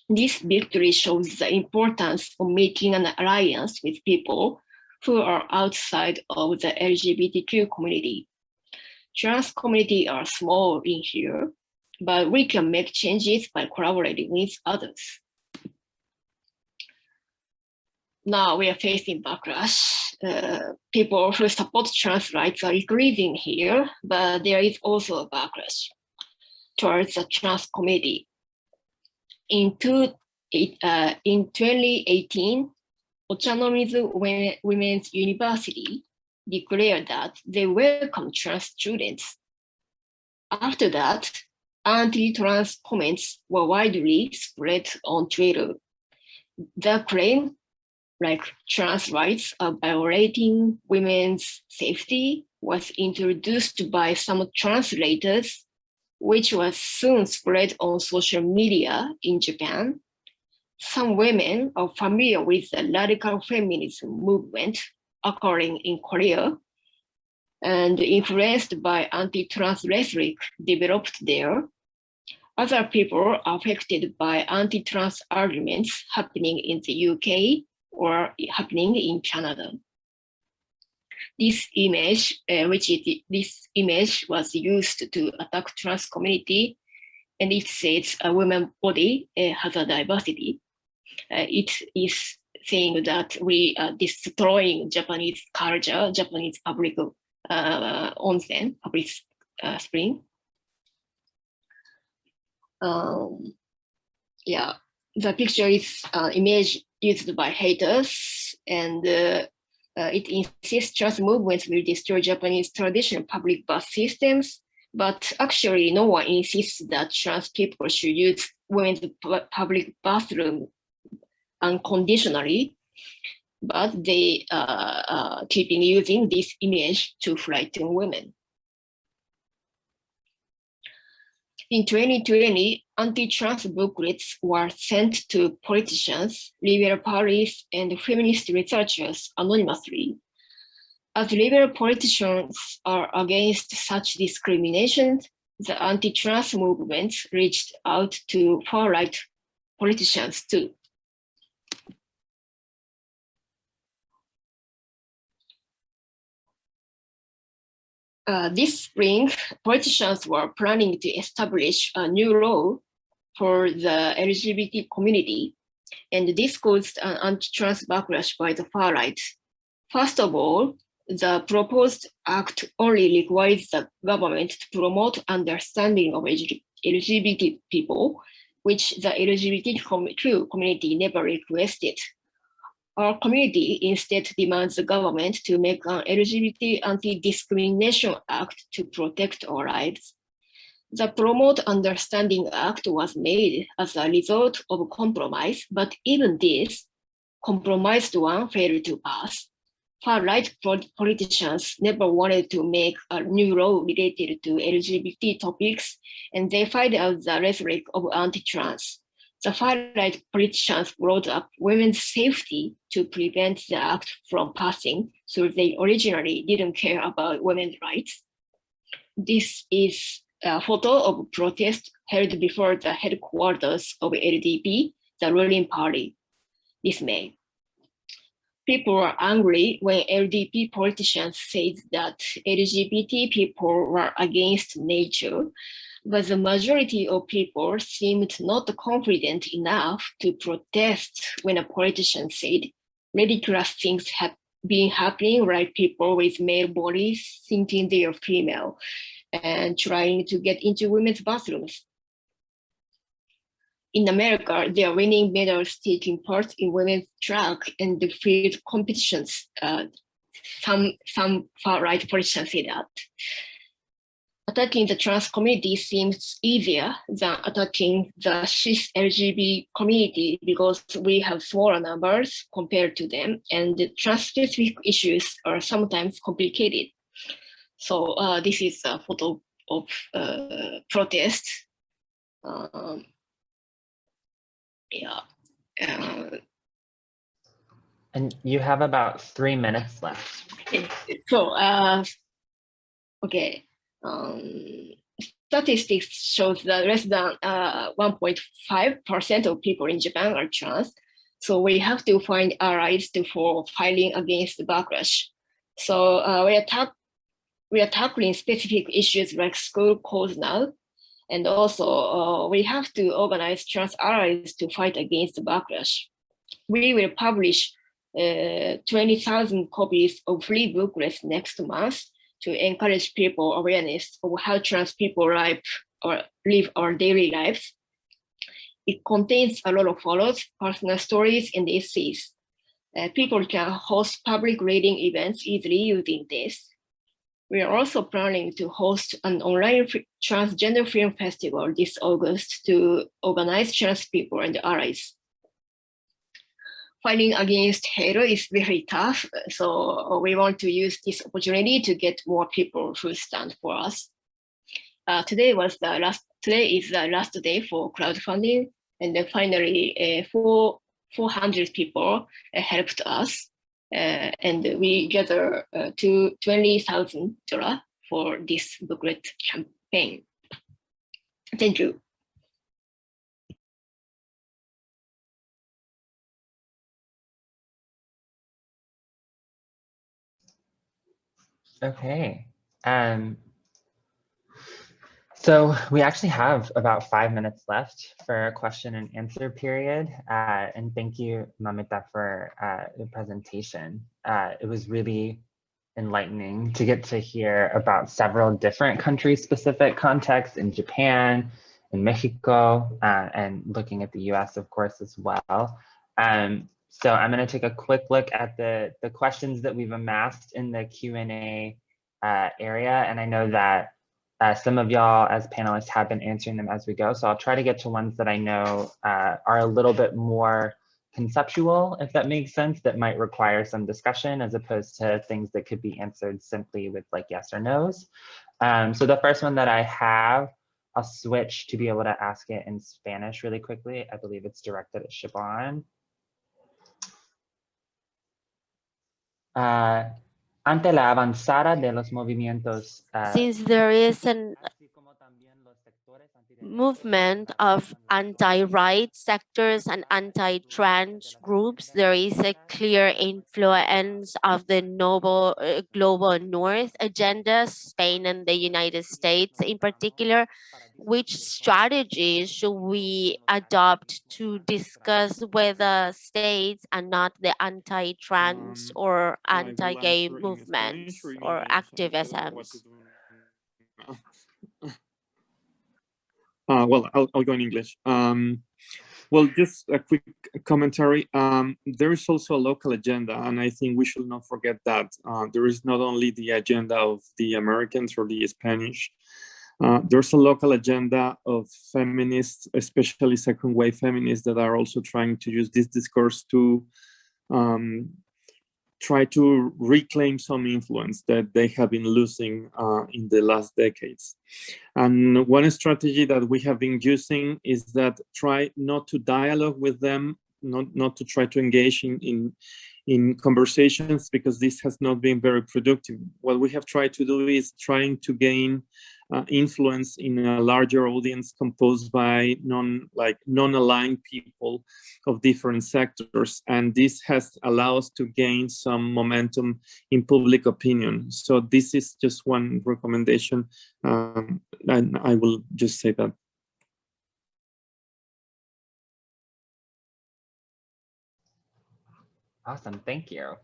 This victory shows the importance of making an alliance with people who are outside of the LGBTQ community. Trans community are small in here, but we can make changes by collaborating with others. Now we are facing backlash. People who support trans rights are increasing here, but there is also a backlash towards the trans community. In 2018, Autónoma Women's University declared that they welcome trans students. After that, anti-trans comments were widely spread on Twitter. The claim, like trans rights are violating women's safety, was introduced by some translators, which was soon spread on social media in Japan. Some women are familiar with the radical feminism movement occurring in Korea and influenced by anti-trans rhetoric developed there. Other people are affected by anti-trans arguments happening in the UK or happening in Canada. This image, this image was used to attack trans community, and it says a woman's body has a diversity. It is saying that we are destroying Japanese culture, Japanese public onsen, public spring. Yeah, the picture is image used by haters, and it insists trans movements will destroy Japanese traditional public bus systems, but actually no one insists that trans people should use women's public bathroom unconditionally, but they keeping using this image to frighten women. In 2020, anti-trans booklets were sent to politicians, liberal parties, and feminist researchers anonymously. As liberal politicians are against such discrimination, the anti-trans movement reached out to far-right politicians too. This spring, politicians were planning to establish a new law for the LGBT community, and this caused an anti-trans backlash by the far right. First of all, the proposed act only requires the government to promote understanding of LGBT people, which the LGBTQ community never requested. Our community instead demands the government to make an LGBT Anti-Discrimination Act to protect our lives. The Promote Understanding Act was made as a result of compromise, but even this compromised one failed to pass. Far-right politicians never wanted to make a new law related to LGBT topics, and they find out the rhetoric of anti-trans. The far-right politicians brought up women's safety to prevent the act from passing, so they originally didn't care about women's rights. This is a photo of protest held before the headquarters of LDP, the ruling party, this May. People were angry when LDP politicians said that LGBT people were against nature, but the majority of people seemed not confident enough to protest when a politician said ridiculous things have been happening, like people with male bodies thinking they are female and trying to get into women's bathrooms. In America, they are winning medals taking part in women's track and the field competitions. Some far-right politicians say that. Attacking the trans community seems easier than attacking the cis LGBT community because we have smaller numbers compared to them, and the trans-specific issues are sometimes complicated. So this is a photo of protest. And you have about 3 minutes left. So, okay. Statistics shows that less than 1.5% of people in Japan are trans. So we have to find allies for fighting against the backlash. So we are tackling specific issues like school codes now. And also we have to organize trans allies to fight against the backlash. We will publish 20,000 copies of free booklets next month to encourage people awareness of how trans people live our daily lives. It contains a lot of photos, personal stories, and essays. People can host public reading events easily using this. We are also planning to host an online transgender film festival this August to organize trans people and allies. Fighting against hate is very tough, so we want to use this opportunity to get more people who stand for us. Today is the last day for crowdfunding, and then finally 400 people helped us, and we gathered to $20,000 for this booklet campaign. Thank you. Okay. So we actually have about 5 minutes left for a question and answer period. And thank you, Mameta, for the presentation. It was really enlightening to get to hear about several different country-specific contexts in Japan, in Mexico, and looking at the US, of course, as well. So I'm going to take a quick look at the questions that we've amassed in the Q&A area. And I know that some of y'all as panelists have been answering them as we go. So I'll try to get to ones that I know are a little bit more conceptual, if that makes sense, that might require some discussion as opposed to things that could be answered simply with like yes or no's. So the first one that I have, I'll switch to be able to ask it in Spanish really quickly. I believe it's directed at Siobhan. Ante la avanzada de los movimientos. Since there is a movement of anti-right sectors and anti-trans groups, there is a clear influence of the global North agenda, Spain and the United States in particular. Which strategies should we adopt to discuss whether states and not the anti-trans or anti-gay movements or activisms? Well, I'll go in English. Well, just a quick commentary. There is also a local agenda, and I think we should not forget that. There is not only the agenda of the Americans or the Spanish. There's a local agenda of feminists, especially second wave feminists, that are also trying to use this discourse to try to reclaim some influence that they have been losing in the last decades. And one strategy that we have been using is that try not to dialogue with them, not to try to engage in conversations, because this has not been very productive. What we have tried to do is trying to gain influence in a larger audience composed by non-aligned people of different sectors, and this has allowed us to gain some momentum in public opinion. So this is just one recommendation, and I will just say that. Awesome, thank you.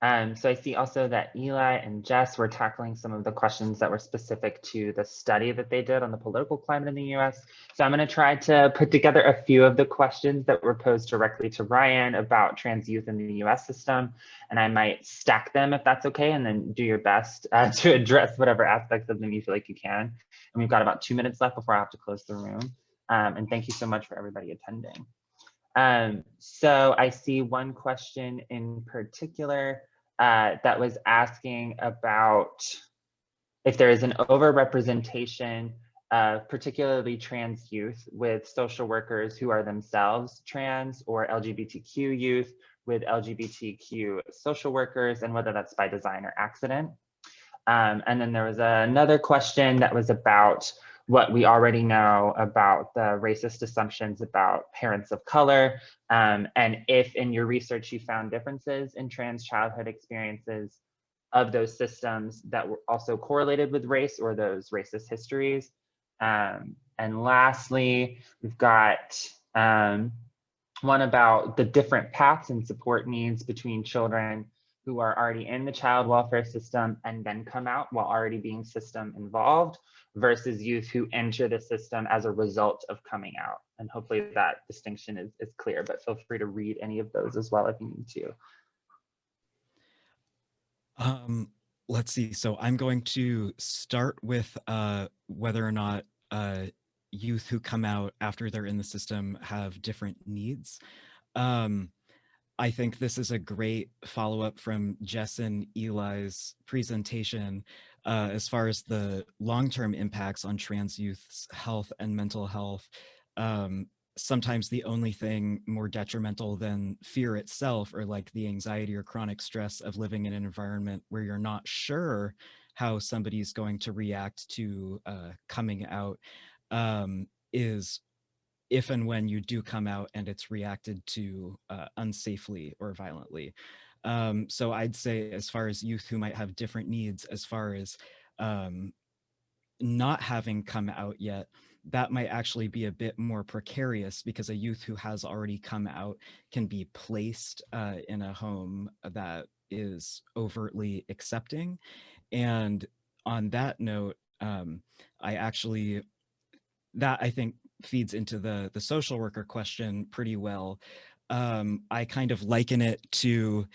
So I see also that Eli and Jess were tackling some of the questions that were specific to the study that they did on the political climate in the US. So I'm going to try to put together a few of the questions that were posed directly to Ryan about trans youth in the US system, and I might stack them if that's okay, and then do your best to address whatever aspects of them you feel like you can. And we've got about 2 minutes left before I have to close the room. And thank you so much for everybody attending. So I see one question in particular that was asking about if there is an overrepresentation of particularly trans youth with social workers who are themselves trans, or LGBTQ youth with LGBTQ social workers, and whether that's by design or accident. And then there was another question that was about what we already know about the racist assumptions about parents of color, and if in your research you found differences in trans childhood experiences of those systems that were also correlated with race or those racist histories. And lastly, we've got one about the different paths and support needs between children who are already in the child welfare system and then come out while already being system involved, versus youth who enter the system as a result of coming out. And hopefully that distinction is clear, but feel free to read any of those as well if you need to. Let's see, so I'm going to start with whether or not youth who come out after they're in the system have different needs. I think this is a great follow-up from Jess and Eli's presentation as far as the long-term impacts on trans youth's health and mental health. Sometimes the only thing more detrimental than fear itself, or like the anxiety or chronic stress of living in an environment where you're not sure how somebody's going to react to coming out, is if and when you do come out and it's reacted to unsafely or violently. So I'd say, as far as youth who might have different needs, as far as not having come out yet, that might actually be a bit more precarious, because a youth who has already come out can be placed in a home that is overtly accepting. And on that note, I think feeds into the social worker question pretty well. I kind of liken it to,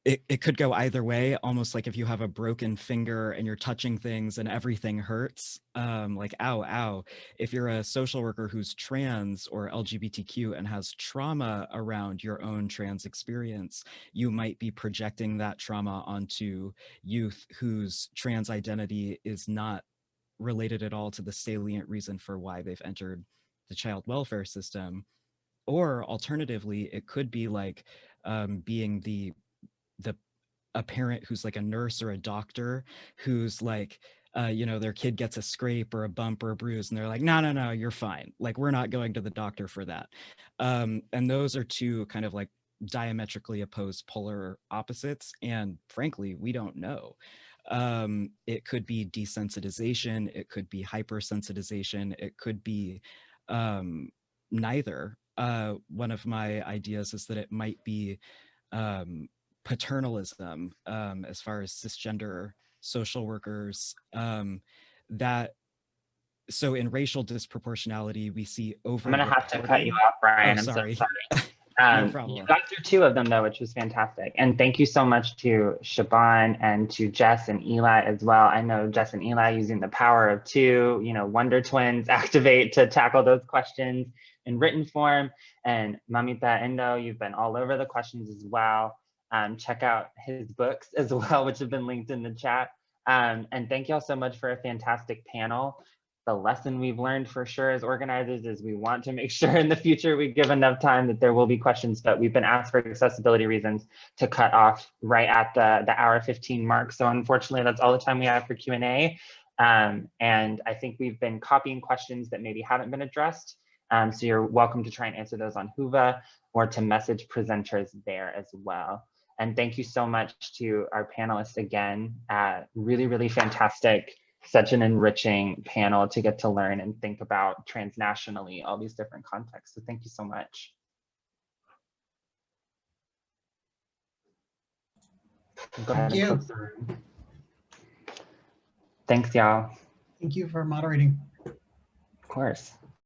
it could go either way, almost like if you have a broken finger and you're touching things and everything hurts, like ow, ow. If you're a social worker who's trans or LGBTQ and has trauma around your own trans experience, you might be projecting that trauma onto youth whose trans identity is not related at all to the salient reason for why they've entered the child welfare system. Or alternatively, it could be like being a parent who's like a nurse or a doctor who's like, their kid gets a scrape or a bump or a bruise, and they're like, no, you're fine. Like, we're not going to the doctor for that. And those are two kind of like diametrically opposed polar opposites. And frankly, we don't know. It could be desensitization, it could be hypersensitization, it could be neither. One of my ideas is that it might be paternalism, as far as cisgender social workers, so in racial disproportionality, we see over. I'm gonna have to cut you off, Brian. Oh, sorry. I'm so sorry. No problem. You got through two of them though, which was fantastic. And thank you so much to Siobhan and to Jess and Eli as well. I know Jess and Eli, using the power of two, Wonder Twins, activate to tackle those questions in written form. And Mameta Endo, you've been all over the questions as well. Check out his books as well, which have been linked in the chat. And thank y'all so much for a fantastic panel. the lesson we've learned for sure as organizers is we want to make sure in the future we give enough time that there will be questions, but we've been asked for accessibility reasons to cut off right at the hour 15 mark. So unfortunately, that's all the time we have for Q&A. And I think we've been copying questions that maybe haven't been addressed. So you're welcome to try and answer those on Whova or to message presenters there as well. And thank you so much to our panelists again. Really, really fantastic. Such an enriching panel to get to learn and think about transnationally all these different contexts. So thank you so much. Go ahead and close the room. Thanks, y'all. Thank you for moderating. Of course.